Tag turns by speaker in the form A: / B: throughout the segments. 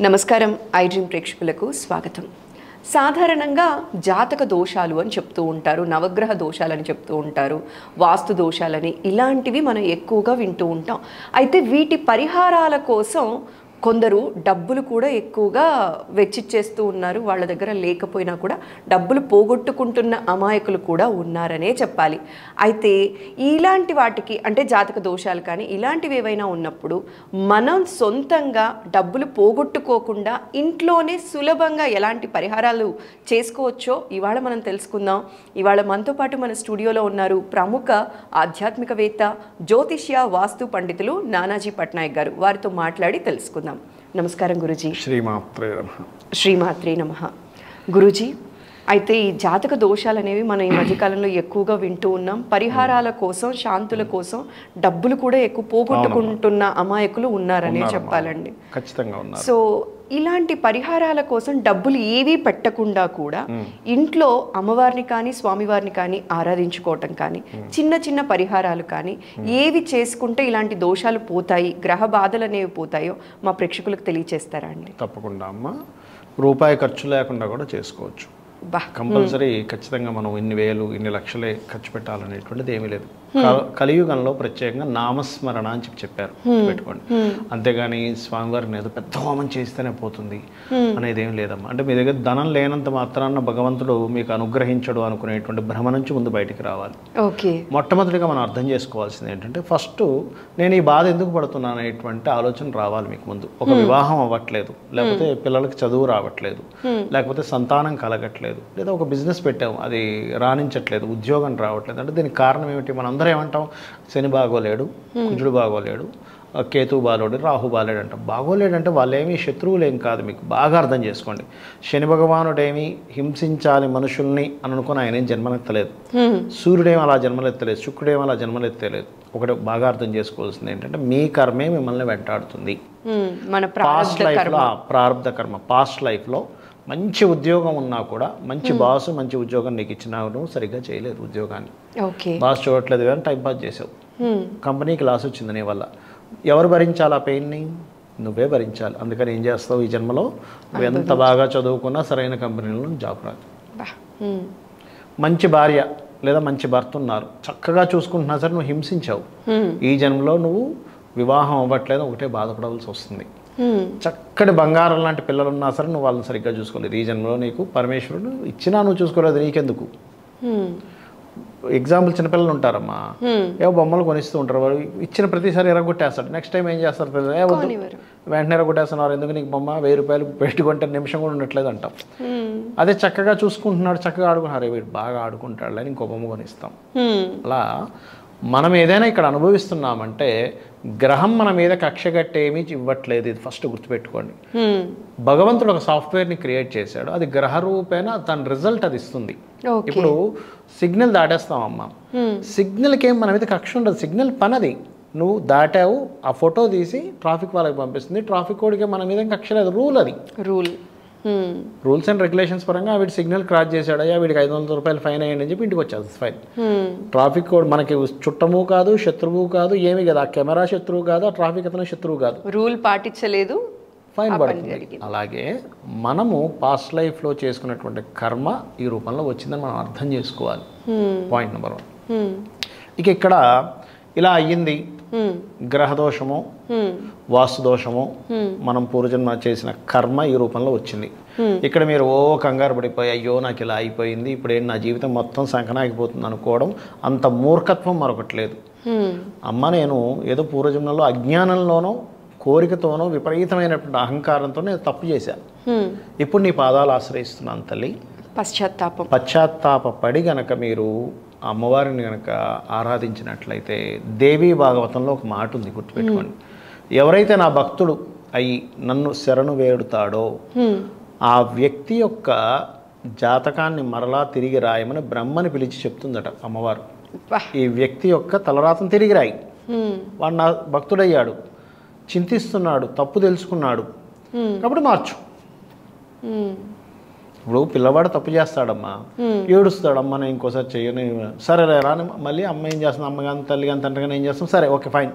A: నమస్కారం I dream ప్రేక్షకులకు స్వాగతం. సాధారణంగా జాతక దోషాలు అని చెప్తూ ఉంటారు, నవగ్రహ దోషాలని చెప్తూ ఉంటారు, వాస్తు దోషాలని, ఇలాంటివి మనం ఎక్కువగా వింటూ ఉంటాం. అయితే వీటి పరిహారాల కోసం కొందరు డబ్బులు కూడా ఎక్కువగా వెచ్చిచ్చేస్తూ ఉన్నారు. వాళ్ళ దగ్గర లేకపోయినా కూడా డబ్బులు పోగొట్టుకుంటున్న అమాయకులు కూడా ఉన్నారనే చెప్పాలి. అయితే ఇలాంటి వాటికి అంటే జాతక దోషాలు కానీ ఇలాంటివి ఏవైనా ఉన్నప్పుడు మనం సొంతంగా డబ్బులు పోగొట్టుకోకుండా ఇంట్లోనే సులభంగా ఎలాంటి పరిహారాలు చేసుకోవచ్చో ఇవాళ మనం తెలుసుకుందాం. ఇవాళ మనతో పాటు మన స్టూడియోలో ఉన్నారు ప్రముఖ ఆధ్యాత్మికవేత్త, జ్యోతిష్య, వాస్తు పండితులు నానాజీ పట్నాయక్ గారు. వారితో మాట్లాడి తెలుసుకుందాం. నమస్కారం గురుజీ. శ్రీమాత్రే నమః. గురుజీ, అయితే ఈ జాతక దోషాలు అనేవి మనం ఈ మధ్యకాలంలో ఎక్కువగా వింటూ ఉన్నాం. పరిహారాల కోసం, శాంతుల కోసం డబ్బులు కూడా ఎక్కువ పోగొట్టుకుంటున్న అమాయకులు ఉన్నారనే చెప్పాలండి.
B: ఖచ్చితంగా ఉన్నారు.
A: సో ఇలాంటి పరిహారాల కోసం డబ్బులు ఏవీ పెట్టకుండా కూడా ఇంట్లో అమ్మవారిని కానీ స్వామివారిని కానీ ఆరాధించుకోవటం కానీ, చిన్న చిన్న పరిహారాలు కానీ ఏవి చేసుకుంటే ఇలాంటి దోషాలు పోతాయి, గ్రహ బాధలు అనేవి పోతాయో మా ప్రేక్షకులకు తెలియచేస్తారా అండి?
B: తప్పకుండా అమ్మ. రూపాయి ఖర్చు లేకుండా కూడా చేసుకోవచ్చు. కంపల్సరీ ఖచ్చితంగా మనం ఇన్ని వేలు ఇన్ని లక్షలే ఖర్చు పెట్టాలనేటువంటిది ఏమీ లేదు. కలియుగంలో ప్రత్యేకంగా నామస్మరణ అని చెప్పారు, పెట్టుకోండి. అంతేగాని స్వామివారిని ఏదో పెద్ద హోమం చేస్తేనే పోతుంది అనేది ఏం లేదమ్మా. అంటే మీ దగ్గర ధనం లేనంత మాత్రాన భగవంతుడు మీకు అనుగ్రహించడు అనుకునేటువంటి భ్రమ నుంచి ముందు బయటికి రావాలి. మొట్టమొదటిగా మనం అర్థం చేసుకోవాల్సింది ఏంటంటే, ఫస్ట్ నేను ఈ బాధ ఎందుకు పడుతున్నాను అనేటువంటి ఆలోచన రావాలి మీకు ముందు. ఒక వివాహం అవ్వట్లేదు, లేకపోతే పిల్లలకి చదువు రావట్లేదు, లేకపోతే సంతానం కలగట్లేదు, లేదా ఒక బిజినెస్ పెట్టాము అది రాణించట్లేదు, ఉద్యోగం రావట్లేదు అంటే దీనికి కారణం ఏమిటి? మనం అందరూ ఏమంటాం? శని బాగోలేడు, కుజుడు బాగోలేడు, కేతు బాగోలేడు, రాహు బాగోలేడు అంటాం. బాగోలేడంటే వాళ్ళేమీ శత్రువులు ఏం కాదు. మీకు బాగా అర్థం చేసుకోండి. శని భగవానుడేమి హింసించాలి మనుషుల్ని అని అనుకుని ఆయన ఏం జన్మలెత్తలేదు. సూర్యుడేమో అలా జన్మలెత్తలేదు, శుక్రుడేమో అలా జన్మలెత్తలేదు. ఒకటి బాగా అర్థం చేసుకోవాల్సింది ఏంటంటే, మీ కర్మే మిమ్మల్ని వెంటాడుతుంది. పాస్ట్ లైఫ్లో ప్రారంధ కర్మ, పాస్ట్ లైఫ్లో మంచి ఉద్యోగం ఉన్నా కూడా, మంచి బాసు మంచి ఉద్యోగం నీకు ఇచ్చినా నువ్వు సరిగ్గా చేయలేదు ఉద్యోగాన్ని. బాస్ చూడట్లేదు కానీ టైంపాస్ చేసావు, కంపెనీకి లాస్ వచ్చింది నీ వల్ల. ఎవరు భరించాలి ఆ పెయిన్ని? నువ్వే భరించాలి. అందుకని ఏం చేస్తావు? ఈ జన్మలో నువ్వు ఎంత బాగా చదువుకున్నా సరైన కంపెనీలో జాబ్ రాదు. మంచి భార్య లేదా మంచి భర్త ఉన్నారు, చక్కగా చూసుకుంటున్నా సరే నువ్వు హింసించావు. ఈ జన్మలో నువ్వు వివాహం అవ్వట్లేదు, ఒకటే బాధపడవలసి వస్తుంది. చక్కటి బంగారం లాంటి పిల్లలు ఉన్నా సరే నువ్వు వాళ్ళని సరిగ్గా చూసుకోలేదు. ఈ జన్మలో నీకు పరమేశ్వరుడు ఇచ్చినా నువ్వు చూసుకోలేదు, నీకెందుకు? ఎగ్జాంపుల్, చిన్నపిల్లలు ఉంటారమ్మా, ఏవో బొమ్మలు కొనిస్తూ ఉంటారు, వాళ్ళు ఇచ్చిన ప్రతిసారి ఎరగొట్టేస్తాడు. నెక్స్ట్ టైం ఏం చేస్తారు? వెంటనే ఎరగొట్టేస్తున్నారు. ఎందుకు నీకు బొమ్మ 1000 రూపాయలు పెట్టుకుంటే నిమిషం కూడా ఉండట్లేదు అంటాం. అదే చక్కగా చూసుకుంటున్నాడు, చక్కగా ఆడుకుంటున్నారు, వీడు బాగా ఆడుకుంటాడు అని ఇంకో బొమ్మ కొనిస్తాం. అలా మనం ఏదైనా ఇక్కడ అనుభవిస్తున్నామంటే గ్రహం మన మీద కక్ష కట్టేమీ ఇవ్వట్లేదు. ఇది ఫస్ట్ గుర్తుపెట్టుకోండి. భగవంతుడు ఒక సాఫ్ట్వేర్ని క్రియేట్ చేశాడు, అది గ్రహ రూపేణ తన రిజల్ట్ అది ఇస్తుంది. ఇప్పుడు సిగ్నల్ దాటేస్తామమ్మా, సిగ్నల్కి ఏం మన మీద కక్ష ఉండదు. సిగ్నల్ పనది, నువ్వు దాటావు, ఆ ఫోటో తీసి ట్రాఫిక్ వాళ్ళకి పంపిస్తుంది. ట్రాఫిక్ కోడ్కి మన మీద కక్ష లేదు, రూల్ అది. రూల్స్ అండ్ రెగ్యులేషన్స్ పరంగా వీడి సిగ్నల్ క్రాస్ చేశాడు, అయ్యా వీడికి 500 రూపాయలు ఫైన్ అయ్యండి అని చెప్పి ఇంటికి వచ్చేది ఫైన్. ట్రాఫిక్ కోడ్ మనకి చుట్టము కాదు, శత్రువు కాదు, ఏమి కాదు. ఆ కెమెరా శత్రువు కాదు, ఆ ట్రాఫిక్ అతను శత్రువు కాదు.
A: రూల్ పాటించలేదు, ఫైన్ పడుతుంది.
B: అలాగే మనము పాస్ట్ లైఫ్లో చేసుకున్నటువంటి కర్మ ఈ రూపంలో వచ్చిందని మనం అర్థం చేసుకోవాలి. Point number 1. ఇక ఇక్కడ ఇలా అయ్యింది, గ్రహదోషము, వాస్తు దోషము, మనం పూర్వజన్మ చేసిన కర్మ ఈ రూపంలో వచ్చింది. ఇక్కడ మీరు కంగారు పడిపోయి అయ్యో నాకు ఇలా అయిపోయింది, ఇప్పుడు నా జీవితం మొత్తం సంకనాగిపోతుంది అనుకోవడం అంత మూర్ఖత్వం మరొకటి లేదు. అమ్మ, నేను ఏదో పూర్వజన్మలో అజ్ఞానంలోనో కోరికతోనో విపరీతమైనటువంటి అహంకారంతో నేను తప్పు చేశాను. ఇప్పుడు నీ పాదాలు ఆశ్రయిస్తున్నాను తల్లి. పశ్చాత్తాపడి గనక మీరు అమ్మవారిని కనుక ఆరాధించినట్లయితే, దేవీ భాగవతంలో ఒక మాట ఉంది, గుర్తుపెట్టుకోండి. ఎవరైతే నా భక్తుడు అయి నన్ను శరణు వేడుతాడో ఆ వ్యక్తి యొక్క జాతకాన్ని మరలా తిరిగి రాయమని బ్రహ్మని పిలిచి చెప్తుందట అమ్మవారు. ఈ వ్యక్తి యొక్క తలరాతను తిరిగి రాయి. వాడు నా భక్తుడయ్యాడు, చింతిస్తున్నాడు, తప్పు తెలుసుకున్నాడు, కాబట్టి మార్చు. ఇప్పుడు పిల్లవాడు తప్పు చేస్తాడమ్మా, ఏడుస్తాడమ్మా, నేను ఇంకోసారి చెయ్యను, సరే రాని మళ్ళీ అమ్మ ఏం చేస్తుంది, అమ్మగాని తల్లి కానీ తండ్రి కానీ ఏం చేస్తాం, సరే ఓకే ఫైన్.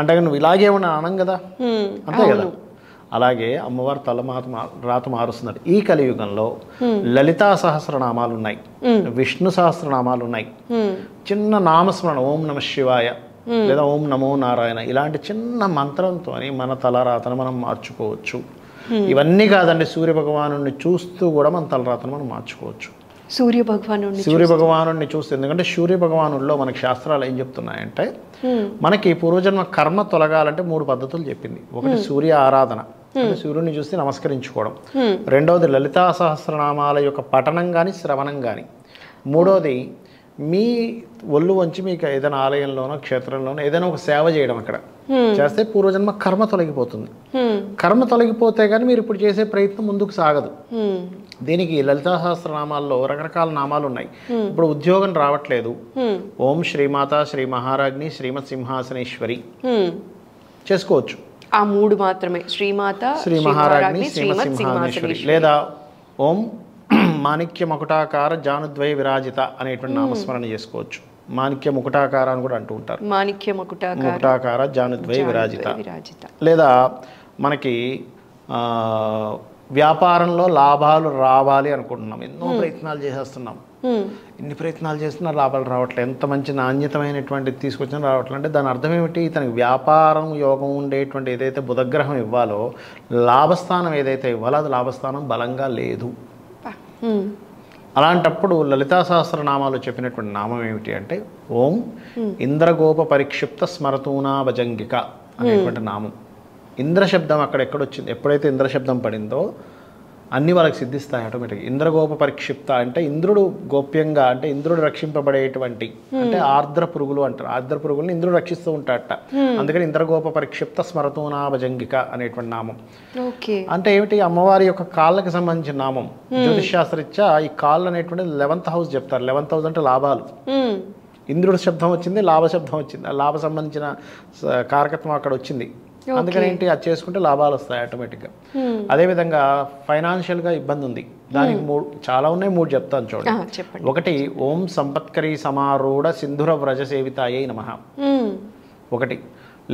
B: అంటే నువ్వు ఇలాగే ఉన్నా అనం కదా, అంతే కదా. అలాగే అమ్మవారు రాత మారుస్తున్నాడు. ఈ కలియుగంలో లలితా సహస్రనామాలు ఉన్నాయి, విష్ణు సహస్రనామాలు ఉన్నాయి. చిన్న నామస్మరణ ఓం నమ శివాయ లేదా ఓం నమో నారాయణ ఇలాంటి చిన్న మంత్రంతో మన తలరాతను మనం మార్చుకోవచ్చు. ఇవన్నీ కాదండి, సూర్య భగవాను చూస్తూ కూడా మన తలరాతను మనం మార్చుకోవచ్చు.
A: సూర్య
B: భగవాను చూస్తే, ఎందుకంటే సూర్య భగవానుల్లో మనకి శాస్త్రాలు ఏం చెప్తున్నాయంటే మనకి పూర్వజన్మ కర్మ తొలగాలంటే 3 పద్ధతులు చెప్పింది. ఒకటి సూర్య ఆరాధన, అంటే సూర్యుడిని చూసి నమస్కరించుకోవడం. రెండవది లలితా సహస్రనామాల యొక్క పఠనం కానీ శ్రవణం కానీ. మూడవది మీ ఒళ్ళు వంచి మీకు ఏదైనా ఆలయంలోనో క్షేత్రంలోనో ఏదైనా ఒక సేవ చేయడం. అక్కడ చేస్తే పూర్వజన్మ కర్మ తొలగిపోతుంది. కర్మ తొలగిపోతే కానీ మీరు ఇప్పుడు చేసే ప్రయత్నం ముందుకు సాగదు. దీనికి లలితా సహస్రనామాల్లో రకరకాల నామాలు ఉన్నాయి. ఇప్పుడు ఉద్యోగం రావట్లేదు, ఓం శ్రీమాత శ్రీ మహారాజ్ని శ్రీమత్ సింహాసనేశ్వరి చేసుకోవచ్చు.
A: ఆ 3 మాత్రమే, శ్రీమాత
B: శ్రీ మహారాజ్ని శ్రీమత్ సింహాసనేశ్వరి, లేదా ఓం మాణిక్య ముకుటాకార జానుద్వయ విరాజిత అనేటువంటి నామస్మరణ చేసుకోవచ్చు. మాణిక్య ముకుటాకార అని కూడా అంటూ ఉంటారు.
A: మాణిక్య
B: ముకుటాకార జానుద్వయ విరాజిత. లేదా మనకి వ్యాపారంలో లాభాలు రావాలి అనుకుంటున్నాం, ఎన్నో ప్రయత్నాలు చేసేస్తున్నాం. ఎన్ని ప్రయత్నాలు చేస్తున్నా లాభాలు రావట్లేదు. ఎంత మంచి నాణ్యతమైనటువంటిది తీసుకొచ్చినా రావట్లేదు. అంటే దాని అర్థం ఏమిటి? ఇతనికి వ్యాపారం యోగం ఉండేటువంటి ఏదైతే బుధగ్రహం ఇవ్వాలో, లాభస్థానం ఏదైతే ఇవ్వాలో అది లాభస్థానం బలంగా లేదు. అలాంటప్పుడు లలితా సహస్రనామాలు చెప్పినటువంటి నామం ఏమిటి అంటే ఓం ఇంద్రగోప పరిక్షిప్త స్మరతూనా భజంగిక అనేటువంటి నామం. ఇంద్ర శబ్దం అక్కడ ఎక్కడొచ్చింది, ఎప్పుడైతే ఇంద్ర శబ్దం పడిందో అన్నీ వాళ్ళకి సిద్ధిస్తాయి ఆటోమేటిక్గా. ఇంద్రగోప పరిక్షిప్త అంటే ఇంద్రుడు గోప్యంగా, అంటే ఇంద్రుడు రక్షింపబడేటువంటి, అంటే ఆర్ద్ర పురుగులు అంటారు. ఆర్ద్ర పురుగులను ఇంద్రుడు రక్షిస్తూ ఉంటాడట. అందుకని ఇంద్రగోప పరిక్షిప్త స్మరతూనా భజంగిక అనేటువంటి నామం. అంటే ఏమిటి? అమ్మవారి యొక్క కాళ్ళకి సంబంధించిన నామం. జ్యోతిషాస్త్రరీత్యా ఈ కాళ్ళు అనేటువంటిది 11th హౌస్ చెప్తారు. 11th హౌస్ అంటే లాభాలు. ఇంద్రుడు శబ్దం వచ్చింది, లాభ శబ్దం వచ్చింది. ఆ లాభ సంబంధించిన కారకత్వం అక్కడ వచ్చింది. అందుకని ఏంటి, అది చేసుకుంటే లాభాలు వస్తాయి ఆటోమేటిక్గా. అదేవిధంగా ఫైనాన్షియల్గా ఇబ్బంది ఉంది, దానికి 3 చాలా ఉన్నాయి, 3 చెప్తాను చూడండి. ఒకటి ఓం సంపత్కరీ సమారూఢ సింధుర వ్రజ సేవితాయై నమః ఒకటి.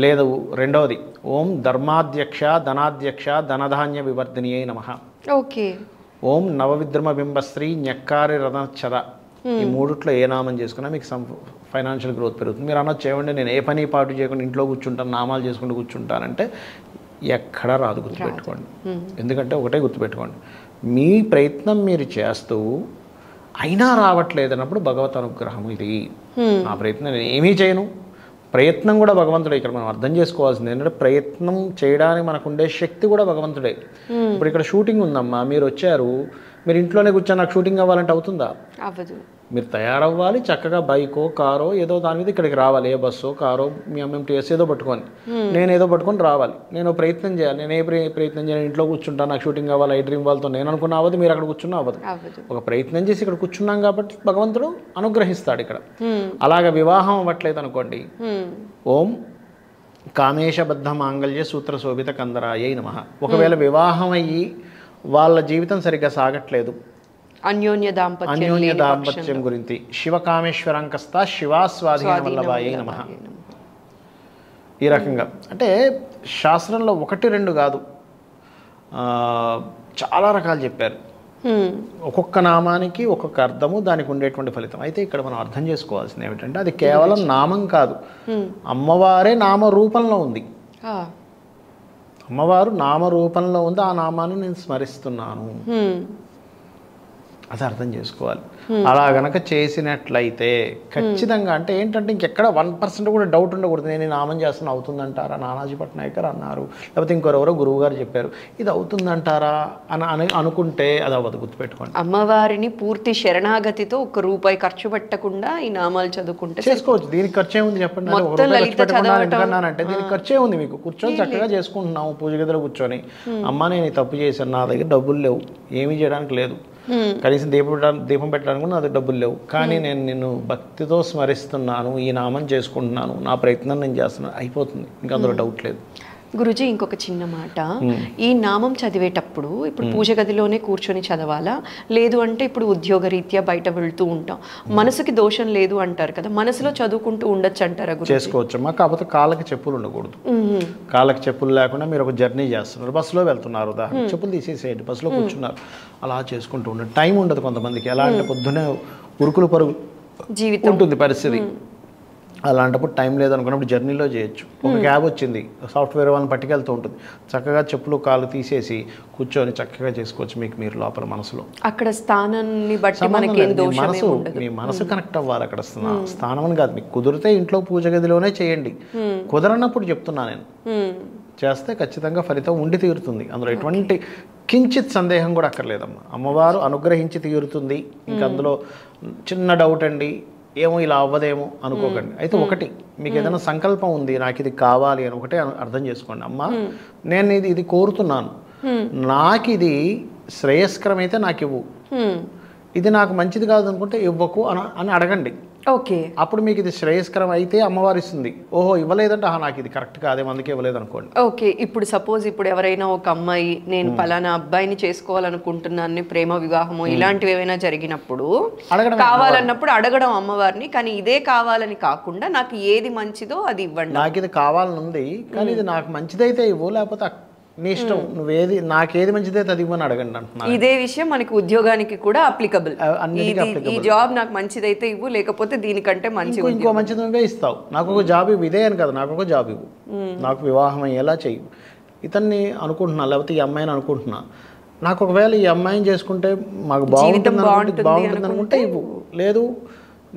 B: లేదు రెండవది ఓం ధర్మాధ్యక్ష ధనాధ్యక్ష ధనధాన్య వివర్ధిని అయి నమః. ఓం నవవిద్రమ బింబశ్రీ న్యక్కారి రథచ్చద. ఈ 3ట్లో ఏ నామం చేసుకున్నా మీకు ఫైనాన్షియల్ గ్రోత్ పెరుగుతుంది. మీరు అనొచ్చు ఏమంటే నేను ఏ పని పాటు చేయకుండా ఇంట్లో కూర్చుంటాను, నామాలు చేసుకుంటూ కూర్చుంటానంటే ఎక్కడా రాదు. గుర్తుపెట్టుకోండి. ఎందుకంటే ఒకటే గుర్తుపెట్టుకోండి, మీ ప్రయత్నం మీరు చేస్తూ అయినా రావట్లేదు అన్నప్పుడు భగవత్ అనుగ్రహం ఇది. నా ప్రయత్నం నేను ఏమీ చేయను, ప్రయత్నం కూడా భగవంతుడే. ఇక్కడ మనం అర్థం చేసుకోవాల్సింది ఏంటంటే ప్రయత్నం చేయడానికి మనకు ఉండే శక్తి కూడా భగవంతుడే. ఇప్పుడు ఇక్కడ షూటింగ్ ఉందమ్మా, మీరు వచ్చారు, మీరు ఇంట్లోనే కూర్చొని నాకు షూటింగ్ అవ్వాలంటే అవుతుందా?
A: అవ్వదు.
B: మీరు తయారవ్వాలి, చక్కగా బైకో కారో ఏదో దాని మీద ఇక్కడికి రావాలి. ఏ బస్సో కారో మీ ఎంఎంటీఎస్ ఏదో పట్టుకొని, నేను ఏదో పట్టుకొని రావాలి. నేను ప్రయత్నం చేయాలి. నేను ఏ ప్రయత్నం చేయాలి? ఇంట్లో కూర్చుంటాను, నాకు షూటింగ్ అవ్వాలి, ఐ డ్రీమ్ వాళ్ళతో నేను అనుకున్న అవ్వదు, మీరు అక్కడ కూర్చున్నా అవ్వదు. ఒక ప్రయత్నం చేసి ఇక్కడ కూర్చున్నాం కాబట్టి భగవంతుడు అనుగ్రహిస్తాడు ఇక్కడ. అలాగే వివాహం అవ్వట్లేదు అనుకోండి, ఓం కామేశబద్ధ మాంగళ్య సూత్ర శోభిత కందరాయై నమః. ఒకవేళ వివాహం అయ్యి వాళ్ళ జీవితం సరిగ్గా సాగట్లేదు, అన్యోన్య దాంపత్యం గురించి శివకామేశ్వరంకస్త శివాస్వాధీన వల్లభాయై నమః. ఈ రకంగా అంటే శాస్త్రంలో 1, 2 కాదు, చాలా రకాలు చెప్పారు. ఒక్కొక్క నామానికి ఒక్కొక్క అర్థము, దానికి ఉండేటువంటి ఫలితం. అయితే ఇక్కడ మనం అర్థం చేసుకోవాల్సింది ఏమిటంటే అది కేవలం నామం కాదు, అమ్మవారే నామరూపంలో ఉంది. అమ్మవారు నామరూపంలో ఉంది, ఆ నామాన్ని నేను స్మరిస్తున్నాను, అది అర్థం చేసుకోవాలి. అలా గనక చేసినట్లయితే ఖచ్చితంగా, అంటే ఏంటంటే ఇంకెక్కడ 1% కూడా డౌట్ ఉండకూడదు. నేను నామం చేస్తున్నా అవుతుందంటారా, నానాజీ పట్నాయకర్ అన్నారు, లేకపోతే ఇంకొరెవరో గురువు గారు చెప్పారు, ఇది అవుతుందంటారా అని అనుకుంటే అది అవ్వదు. గుర్తుపెట్టుకోండి,
A: అమ్మవారిని పూర్తి శరణాగతితో ₹1 ఖర్చు పెట్టకుండా ఈ నామాలు చదువుకుంటే చేసుకోవచ్చు.
B: దీనికి ఖర్చే ఉంది చెప్పండి? అంటే దీనికి ఖర్చే ఉంది? మీకు కూర్చొని చక్కగా చేసుకుంటున్నాము, పూజ గదిలో కూర్చొని, అమ్మ నేను తప్పు చేశాను, నా దగ్గర డబ్బులు లేవు, ఏమీ చేయడానికి లేదు, కనీసం దీపం పెట్టడానికి కూడా నాకు డబ్బులు లేవు, కానీ నేను నిన్ను భక్తితో స్మరిస్తున్నాను, ఈ నామం చేసుకుంటున్నాను, నా ప్రయత్నం నేను చేస్తున్నాను, అయిపోతుంది. ఇంకా అందులో డౌట్ లేదు.
A: గురుజీ ఇంకొక చిన్న మాట, ఈ నామం చదివేటప్పుడు ఇప్పుడు పూజ గదిలోనే కూర్చొని చదవాలా, లేదు అంటే ఇప్పుడు ఉద్యోగరీత్యా బయట వెళ్తూ ఉంటాం, మనసుకి దోషం లేదు అంటారు కదా, మనసులో చదువుకుంటూ ఉండొచ్చు అంటారా గురుజీ?
B: చేసుకోవచ్చమ్మా, కాకపోతే కాళ్ళకి చెప్పులు ఉండకూడదు. కాళ్ళకి చెప్పులు లేకుండా మీరు ఒక జర్నీ చేస్తున్నారు, బస్సులో వెళ్తున్నారు, ఉదాహరణ చెప్పులు తీసేసేయండి, బస్సులో కూర్చున్నారు, అలా చేసుకుంటూ ఉండండి. టైం ఉండదు కొంతమందికి, ఎలా అంటే పొద్దునే ఉరుకులు పరుగు జీవితం ఉంటుంది పరిస్థితి, అలాంటప్పుడు టైం లేదనుకున్నప్పుడు జర్నీలో చేయొచ్చు. ఒక క్యాబ్ వచ్చింది, సాఫ్ట్వేర్ వాళ్ళని పట్టుకెళ్తూ ఉంటుంది, చక్కగా చెప్పులు కాళ్ళు తీసేసి కూర్చొని చక్కగా చేసుకోవచ్చు. మీకు మీరు లోపల మనసులో
A: అక్కడ స్థానాన్ని బట్టి మనకి
B: మీ మనసు కనెక్ట్ అవ్వాలి. అక్కడ స్థానం అని కాదు, మీకు కుదిరితే ఇంట్లో పూజ గదిలోనే చేయండి, కుదరనప్పుడు చెప్తున్నా నేను, చేస్తే ఖచ్చితంగా ఫలితం ఉండి తీరుతుంది. అందులో ఎటువంటి కించిత్ సందేహం కూడా అక్కర్లేదమ్మా. అమ్మవారు అనుగ్రహించి తీరుతుంది. ఇంక అందులో చిన్న డౌట్ అండి, ఏమో ఇలా అవ్వదేమో అనుకోకండి. అయితే ఒకటి, మీకు ఏదైనా సంకల్పం ఉంది, నాకు ఇది కావాలి అని ఒకటే అర్థం చేసుకోండి. అమ్మ, నేను ఇది కోరుతున్నాను, నాకు ఇది శ్రేయస్కరమైతే నాకు ఇవ్వు, ఇది నాకు మంచిది కాదు అనుకుంటే ఇవ్వకు అని అడగండి.
A: ఓకే,
B: అప్పుడు మీకు ఇది శ్రేయస్కరం అయితే అమ్మవారు ఇస్తుంది. ఓహో ఇవ్వలేదంటే నాకు ఇది కరెక్ట్ కాదేమో అందుకే ఇవ్వలేదు అనుకోండి.
A: ఓకే, ఇప్పుడు సపోజ్ ఇప్పుడు ఎవరైనా ఒక అమ్మాయి నేను పలానా అబ్బాయిని చేసుకోవాలనుకుంటున్నాను, ప్రేమ వివాహము ఇలాంటివి ఏమైనా జరిగినప్పుడు కావాలన్నప్పుడు అడగడం అమ్మవారిని, కానీ ఇదే కావాలని కాకుండా నాకు ఏది మంచిదో అది ఇవ్వండి,
B: నాకు ఇది కావాలని ఉంది కానీ ఇది నాకు మంచిదైతే ఇవ్వు, లేకపోతే నీ ఇష్టం, నువ్వేది నాకేది మంచిదైతే అది ఇవ్వని అడగండి అంటున్నాను.
A: ఇదే విషయం మనకి ఉద్యోగానికి కూడా అప్లికబుల్. ఈ జాబ్ నాకు మంచిదైతే ఇవ్వు, లేకపోతే దీనికంటే మంచి
B: ఇంకో మంచిది నువ్వే ఇస్తావు, నాకు ఒక జాబ్ ఇవ్వు, ఇదే అని కదా, నాకు ఒక జాబ్ ఇవ్వు, నాకు వివాహం అయ్యేలా చెయ్యి, ఇతన్ని అనుకుంటున్నా, లేకపోతే ఈ అమ్మాయిని అనుకుంటున్నా, నాకు ఒకవేళ ఈ అమ్మాయిని చేసుకుంటే మాకు బాగుంటుంది అనుకుంటే ఇవ్వు, లేదు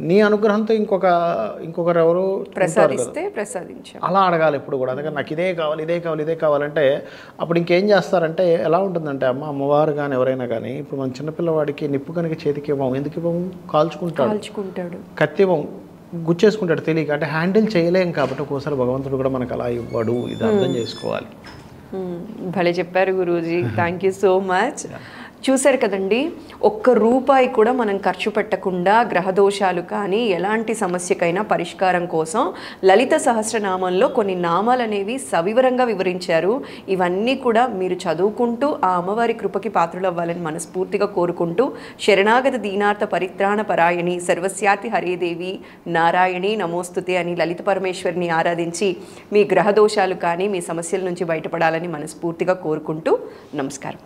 B: నీ అనుగ్రహంతో ఇంకొకరు ఎవరు
A: ప్రసాదిస్తే ప్రసాదించు,
B: అలా అడగాలి ఎప్పుడు కూడా. అందుకని నాకు ఇదే కావాలి ఇదే కావాలి ఇదే కావాలంటే అప్పుడు ఇంకేం చేస్తారంటే ఎలా ఉంటుందంటే, అమ్మవారు కానీ ఎవరైనా కానీ, ఇప్పుడు మన చిన్నపిల్లవాడికి నిప్పు కనుక చేతికి ఇవ్వము, ఎందుకు ఇవ్వము, కాల్చుకుంటాడు, కత్తి ఇవ్వము, గుచ్చేసుకుంటాడు తెలియక, అంటే హ్యాండిల్ చేయలేం కాబట్టి ఒక్కోసారి భగవంతుడు కూడా మనకు అలా ఇవ్వడు, ఇది అర్థం చేసుకోవాలి.
A: భలే చెప్పారు Guruji, thank you so much. చూశారు కదండి, ఒక్క రూపాయి కూడా మనం ఖర్చు పెట్టకుండా గ్రహదోషాలు కానీ ఎలాంటి సమస్యకైనా పరిష్కారం కోసం లలిత సహస్రనామంలో కొన్ని నామాలు అనేవి సవివరంగా వివరించారు. ఇవన్నీ కూడా మీరు చదువుకుంటూ ఆ అమ్మవారి కృపకి పాత్రలవ్వాలని మనస్ఫూర్తిగా కోరుకుంటూ, శరణాగత దీనార్థ పరిత్రాణ పరాయణి సర్వస్యాతి హరేదేవి నారాయణి నమోస్తుతే అని లలిత పరమేశ్వరిని ఆరాధించి మీ గ్రహదోషాలు కానీ మీ సమస్యల నుంచి బయటపడాలని మనస్ఫూర్తిగా కోరుకుంటూ నమస్కారం.